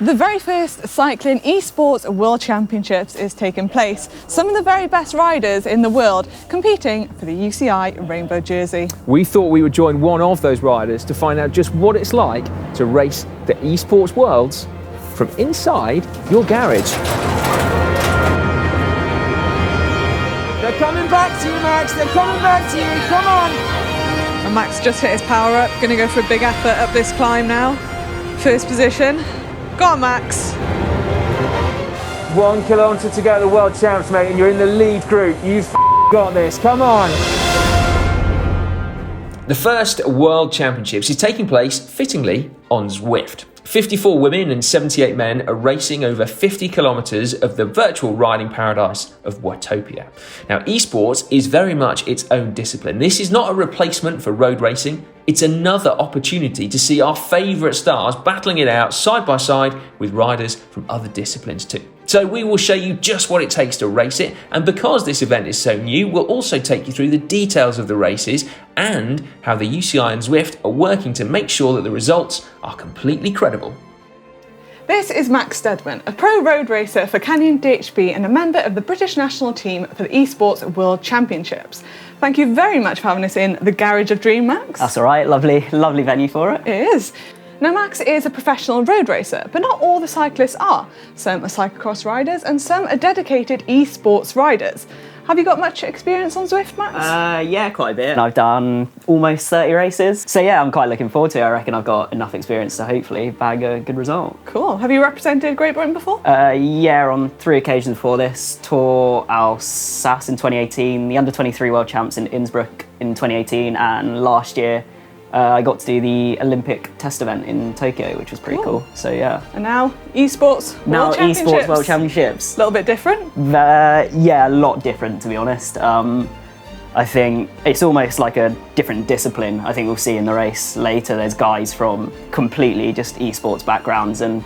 The very first cycling eSports World Championships is taking place. Some of the very best riders in the world competing for the UCI rainbow jersey. We thought we would join one of those riders to find out just what it's like to race the eSports Worlds from inside your garage. They're coming back to you, Max. They're coming back to you. Come on. And Max just hit his power up. Going to go for a big effort up this climb now. First position. Go on, Max. 1 kilometre to go to the World Champs, mate, and you're in the lead group. You've got this. Come on. The first World Championships is taking place, fittingly, on Zwift. 54 women and 78 men are racing over 50 kilometres of the virtual riding paradise of Watopia. Now, eSports is very much its own discipline. This is not a replacement for road racing. It's another opportunity to see our favourite stars battling it out side by side with riders from other disciplines too. So we will show you just what it takes to race it, and because this event is so new, we'll also take you through the details of the races and how the UCI and Zwift are working to make sure that the results are completely credible. This is Max Stedman, a pro road racer for Canyon DHB and a member of the British national team for the eSports World Championships. Thank you very much for having us in the Garage of Dream, Max. That's all right, lovely venue for it. It is. Now, Max is a professional road racer, but not all the cyclists are. Some are cyclocross riders and some are dedicated eSports riders. Have you got much experience on Zwift, Max? Yeah, quite a bit. I've done almost 30 races. So yeah, I'm quite looking forward to it. I reckon I've got enough experience to hopefully bag a good result. Cool. Have you represented Great Britain before? Yeah, on 3 occasions before this. Tour Alsace in 2018, the Under-23 World Champs in Innsbruck in 2018, and last year I got to do the Olympic test event in Tokyo, which was pretty cool. So yeah. And now eSports World Championships. eSports World Championships. A little bit different? Yeah, a lot different, to be honest. I think it's almost like a different discipline. I think we'll see in the race later. There's guys from completely just eSports backgrounds and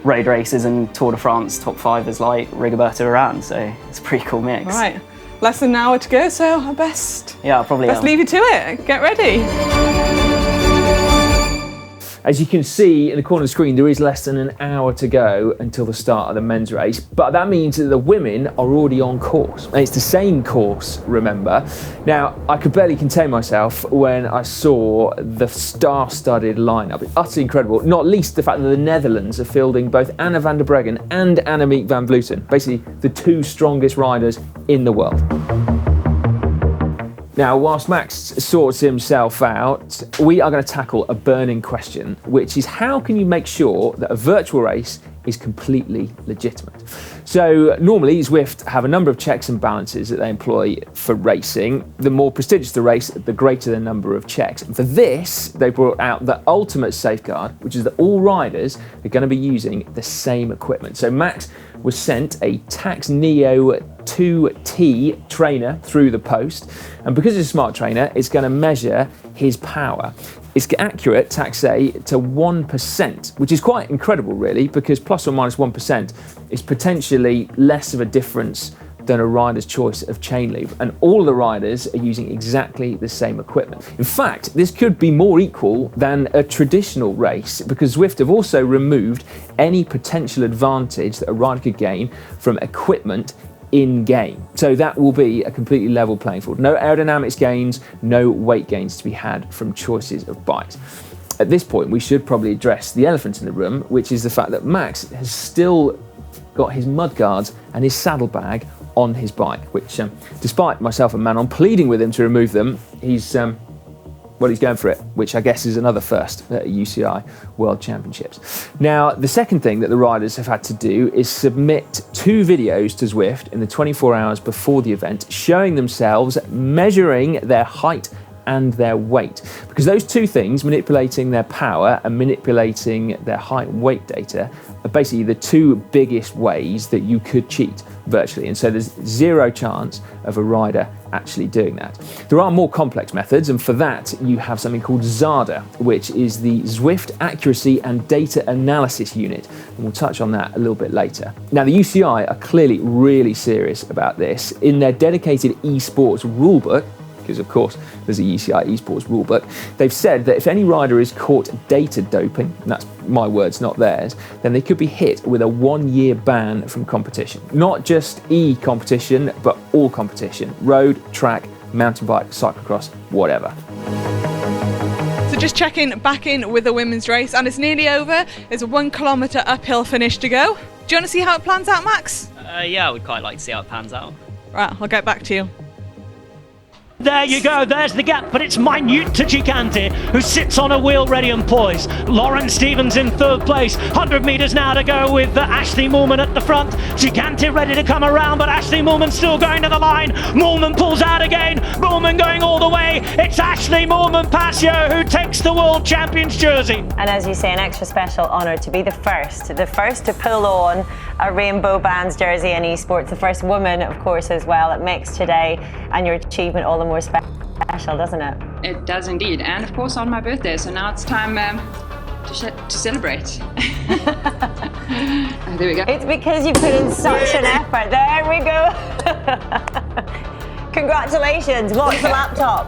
road races and Tour de France top 5ers like Rigoberto Urán. So it's a pretty cool mix. Right. Less than an hour to go, so I best leave you to it. Get ready. As you can see in the corner of the screen, there is less than an hour to go until the start of the men's race, but that means that the women are already on course. And it's the same course, remember. Now, I could barely contain myself when I saw the star-studded lineup. It's utterly incredible, not least the fact that the Netherlands are fielding both Anna van der Breggen and Annemiek van Vleuten, basically the 2 strongest riders in the world. Now, whilst Max sorts himself out, we are going to tackle a burning question, which is how can you make sure that a virtual race is completely legitimate? So normally Zwift have a number of checks and balances that they employ for racing. The more prestigious the race, the greater the number of checks. And for this, they brought out the ultimate safeguard, which is that all riders are going to be using the same equipment. So Max was sent a Tax Neo 2T trainer through the post, and because it's a smart trainer, it's going to measure his power. It's accurate, Tax say, to 1%, which is quite incredible really, because plus or minus 1% is potentially less of a difference than a rider's choice of chain lever, and all the riders are using exactly the same equipment. In fact, this could be more equal than a traditional race, because Zwift have also removed any potential advantage that a rider could gain from equipment in-game. So that will be a completely level playing field. No aerodynamics gains, no weight gains to be had from choices of bikes. At this point, we should probably address the elephant in the room, which is the fact that Max has still got his mudguards and his saddlebag on his bike, which despite myself and Manon pleading with him to remove them, he's going for it, which I guess is another first at UCI World Championships. Now, the second thing that the riders have had to do is submit 2 videos to Zwift in the 24 hours before the event, showing themselves measuring their height and their weight. Because those 2 things, manipulating their power and manipulating their height and weight data, are basically the 2 biggest ways that you could cheat virtually. And so there's 0 chance of a rider actually doing that. There are more complex methods, and for that you have something called ZADA, which is the Zwift Accuracy and Data Analysis Unit, and we'll touch on that a little bit later. Now, the UCI are clearly really serious about this. In their dedicated eSports rulebook, because of course there's a UCI eSports rulebook. They've said that if any rider is caught data doping, and that's my words, not theirs, then they could be hit with a 1-year ban from competition. Not just e-competition, but all competition. Road, track, mountain bike, cyclocross, whatever. So just checking back in with the women's race, and it's nearly over. There's a 1 kilometre uphill finish to go. Do you want to see how it plans out, Max? Yeah, I would quite like to see how it pans out. Right, I'll get back to you. There you go, there's the gap, but it's minute to Gigante, who sits on a wheel ready and poised. Lauren Stevens in third place, 100 metres now to go with Ashley Moolman at the front. Gigante ready to come around, but Ashley Moolman still going to the line. Moolman pulls out again, Moolman going all the way. It's Ashley Moolman-Pasio who takes the World Champions jersey. And as you say, an extra special honour to be the first to pull on a Rainbow Bands jersey in eSports, the first woman, of course, as well. It makes today and your achievement all the more special, doesn't it? It does indeed, and of course on my birthday, so now it's time to celebrate. There we go. It's because you put in such an effort. There we go. Congratulations, watch the laptop.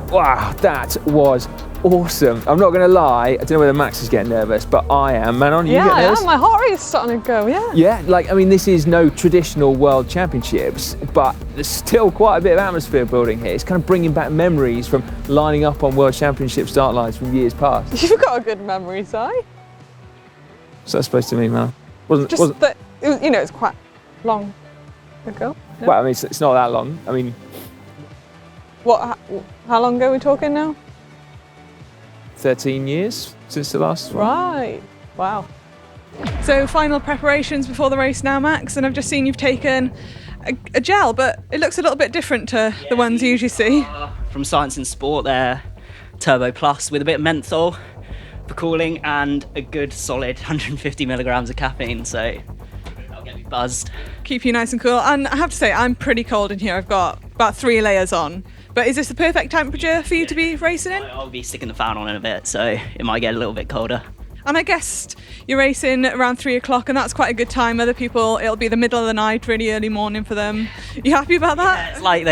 Wow, that was awesome. I'm not going to lie, I don't know whether Max is getting nervous, but I am. Manon, you get nervous? Yeah, my heart rate is starting to go, yeah. Yeah, like, I mean, this is no traditional World Championships, but there's still quite a bit of atmosphere building here. It's kind of bringing back memories from lining up on World Championship start lines from years past. You've got a good memory, Si. What's that supposed to mean, man? Just that, it's quite long ago. No? Well, I mean, it's not that long. I mean... How long ago are we talking now? 13 years since the last one. Right, wow. So final preparations before the race now, Max, and I've just seen you've taken a gel, but it looks a little bit different to the ones you usually see. From Science and Sport, they're Turbo Plus with a bit of menthol for cooling and a good solid 150 milligrams of caffeine, so that'll get me buzzed. Keep you nice and cool, and I have to say, I'm pretty cold in here. I've got about 3 layers on. But is this the perfect temperature for you to be racing in? I'll be sticking the fan on in a bit, so it might get a little bit colder. And I guess you're racing around 3 o'clock, and that's quite a good time. Other people, it'll be the middle of the night, really early morning for them. You happy about that? Yeah, it's like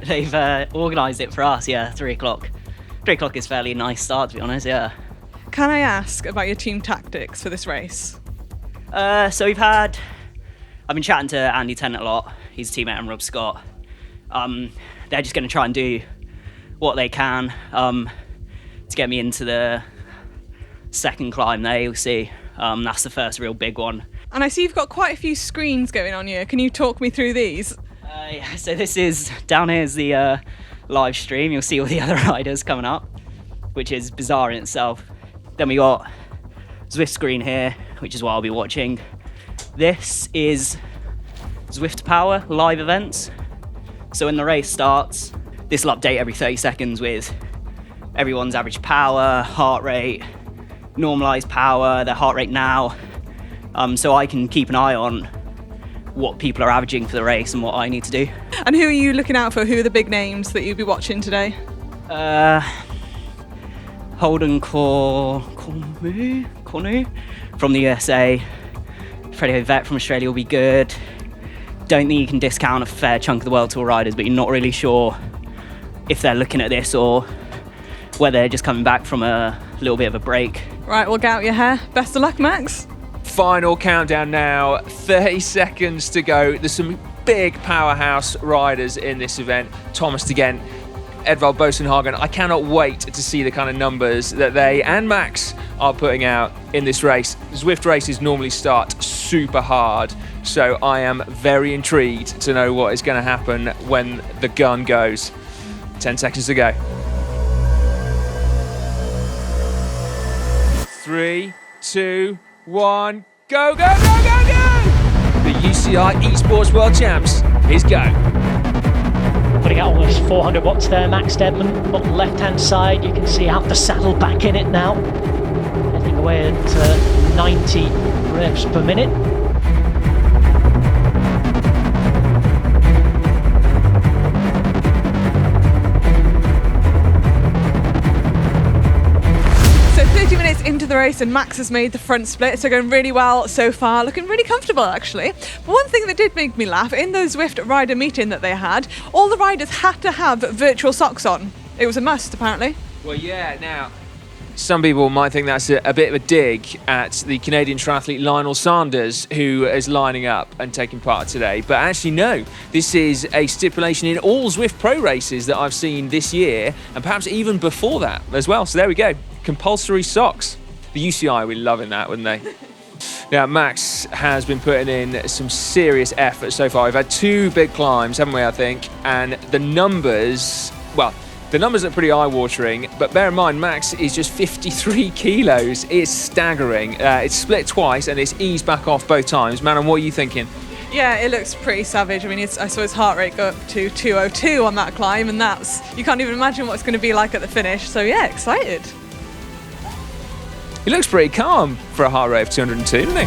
they've organised it for us, yeah, 3 o'clock. 3 o'clock is fairly nice start, to be honest, yeah. Can I ask about your team tactics for this race? So I've been chatting to Andy Tennant a lot. He's a teammate and Rob Scott. They're just going to try and do what they can to get me into the second climb there, you'll see. That's the first real big one. And I see you've got quite a few screens going on here. Can you talk me through these? Yeah, so this is, down here is the live stream. You'll see all the other riders coming up, which is bizarre in itself. Then we got Zwift screen here, which is what I'll be watching. This is Zwift Power live events. So when the race starts, this will update every 30 seconds with everyone's average power, heart rate, normalized power, their heart rate now. So I can keep an eye on what people are averaging for the race and what I need to do. And who are you looking out for? Who are the big names that you'll be watching today? Holden Cornu from the USA. Freddie Vet from Australia will be good. Don't think you can discount a fair chunk of the World Tour riders, but you're not really sure if they're looking at this or whether they're just coming back from a little bit of a break. Right, we'll get out your hair. Best of luck, Max. Final countdown now, 30 seconds to go. There's some big powerhouse riders in this event. Thomas de Gent, Edvald Bosenhagen. I cannot wait to see the kind of numbers that they and Max are putting out in this race. Zwift races normally start super hard, so I am very intrigued to know what is going to happen when the gun goes. 10 seconds to go. 3, 2, 1, go, go, go, go, go! The UCI eSports World Champs is go. Putting out almost 400 watts there, Max Stedman. Bottom left-hand side, you can see out the saddle back in it now. Heading away at 90 revs per minute. So 30 minutes into the the race and Max has made the front split, so going really well so far, looking really comfortable actually. But one thing that did make me laugh, in the Zwift rider meeting that they had, all the riders had to have virtual socks on. It was a must apparently. Well, yeah, now, some people might think that's a bit of a dig at the Canadian triathlete Lionel Sanders, who is lining up and taking part today. But actually, no, this is a stipulation in all Zwift Pro races that I've seen this year, and perhaps even before that as well. So there we go, compulsory socks. The UCI will be loving that, wouldn't they? Now, Max has been putting in some serious effort so far. We've had 2 big climbs, haven't we, I think? And the numbers, well, the numbers are pretty eye-watering, but bear in mind, Max is just 53 kilos. It's staggering. It's split twice and it's eased back off both times. Manon, what are you thinking? Yeah, it looks pretty savage. I mean, I saw his heart rate go up to 202 on that climb, and you can't even imagine what it's going to be like at the finish. So yeah, excited. He looks pretty calm for a heart rate of 202, doesn't he?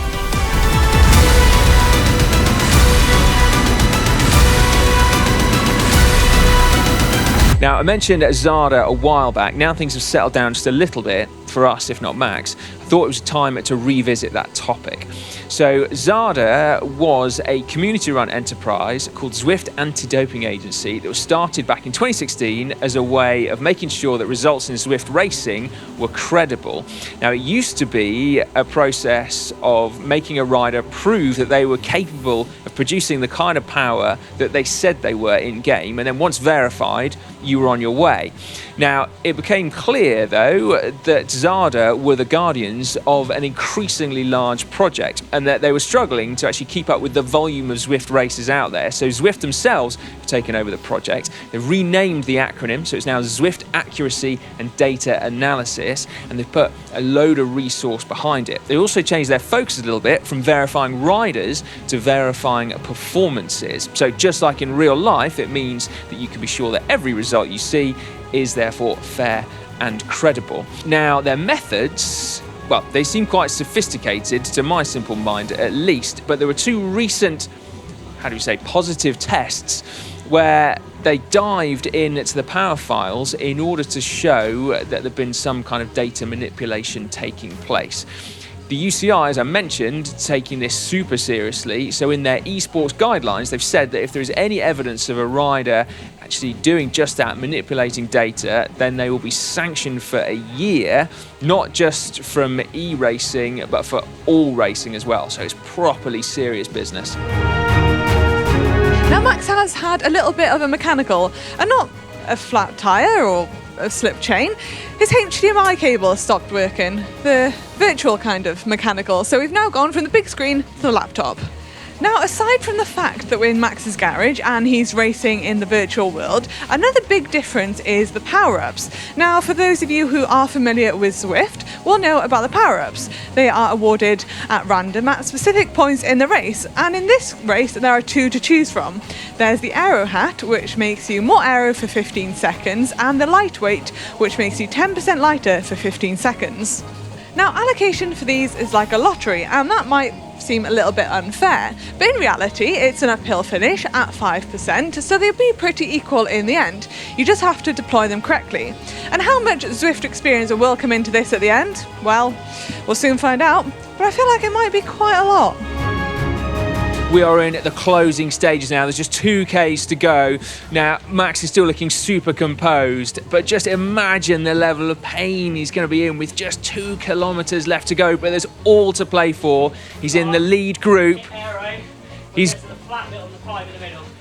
Now, I mentioned ZADA a while back. Now things have settled down just a little bit for us, if not Max. I thought it was time to revisit that topic. So ZADA was a community-run enterprise called Zwift Anti-Doping Agency that was started back in 2016 as a way of making sure that results in Zwift racing were credible. Now, it used to be a process of making a rider prove that they were capable of producing the kind of power that they said they were in-game, and then once verified, you were on your way. Now, it became clear, though, that ZADA were the guardians of an increasingly large project and that they were struggling to actually keep up with the volume of Zwift races out there. So Zwift themselves have taken over the project. They've renamed the acronym, so it's now Zwift Accuracy and Data Analysis, and they've put a load of resource behind it. They also changed their focus a little bit from verifying riders to verifying performances. So just like in real life, it means that you can be sure that every result you see is therefore fair and credible. Now, their methods, well, they seem quite sophisticated to my simple mind at least, but there were 2 recent, positive tests where they dived into the power files in order to show that there'd been some kind of data manipulation taking place. The UCI, as I mentioned, taking this super seriously, so in their eSports guidelines, they've said that if there is any evidence of a rider actually doing just that, manipulating data, then they will be sanctioned for a year, not just from e-racing, but for all racing as well. So it's properly serious business. Now, Max has had a little bit of a mechanical, and not a flat tyre or a slip chain. His HDMI cable stopped working, the virtual kind of mechanical, so we've now gone from the big screen to the laptop. Now, aside from the fact that we're in Max's garage and he's racing in the virtual world, another big difference is the power-ups. Now, for those of you who are familiar with Zwift, will know about the power-ups. They are awarded at random at specific points in the race, and in this race there are 2 to choose from. There's the aero hat, which makes you more aero for 15 seconds, and the lightweight, which makes you 10% lighter for 15 seconds. Now, allocation for these is like a lottery, and that might seem a little bit unfair, but in reality it's an uphill finish at 5%, so they'll be pretty equal in the end. You just have to deploy them correctly. And how much Zwift experience will come into this at the end? Well, we'll soon find out, but I feel like it might be quite a lot. We are in the closing stages now. There's just 2Ks to go. Now, Max is still looking super composed, but just imagine the level of pain he's going to be in with just 2 kilometers left to go, but there's all to play for. He's in the lead group. He's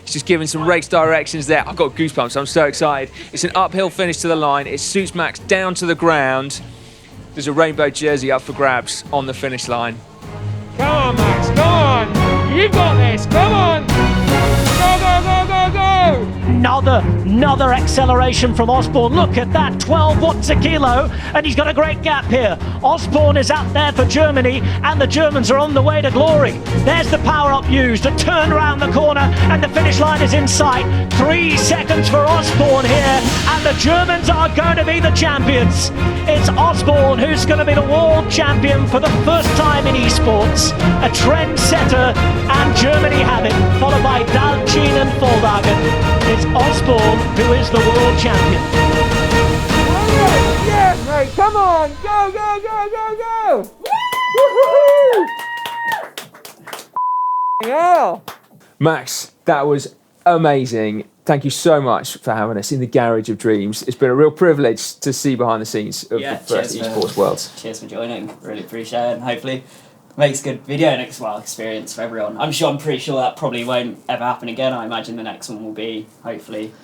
just giving some race directions there. I've got goosebumps. I'm so excited. It's an uphill finish to the line. It suits Max down to the ground. There's a rainbow jersey up for grabs on the finish line. Come on, Max, come on! You've got this, come on! Go, go, go, go, go! Another acceleration from Osborne. Look at that, 12 watts a kilo, and he's got a great gap here. Osborne is out there for Germany, and the Germans are on the way to glory. There's the power-up used to turn around the corner, and the finish line is in sight. 3 seconds for Osborne here, and the Germans are going to be the champions. It's Osborne who's going to be the world champion for the first time in eSports. A trendsetter, and Germany have it, followed by Dalcin and Vollwagen. It's Osborne who is the world champion. Yes, mate, come Come on, go, go, go, go, go! Woohoo! Yeah. Max, that was amazing. Thank you so much for having us in the Garage of Dreams. It's been a real privilege to see behind the scenes of the first eSports Worlds. Cheers for joining. Really appreciate it, and hopefully makes a good video and experience for everyone. I'm pretty sure that probably won't ever happen again. I imagine the next one will be hopefully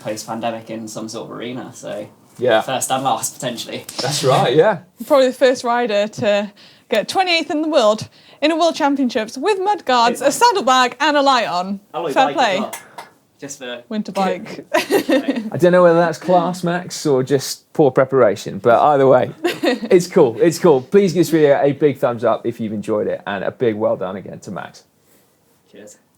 post-pandemic in some sort of arena. So yeah, first and last potentially. That's right. Yeah. Probably the first rider to get 28th in the world in a World Championships with mudguards, a saddlebag, and a light on. Fair play. Well. Just for winter bike. I don't know whether that's class, Max, or just poor preparation, but either way, it's cool. It's cool. Please give this video a big thumbs up if you've enjoyed it, and a big well done again to Max. Cheers.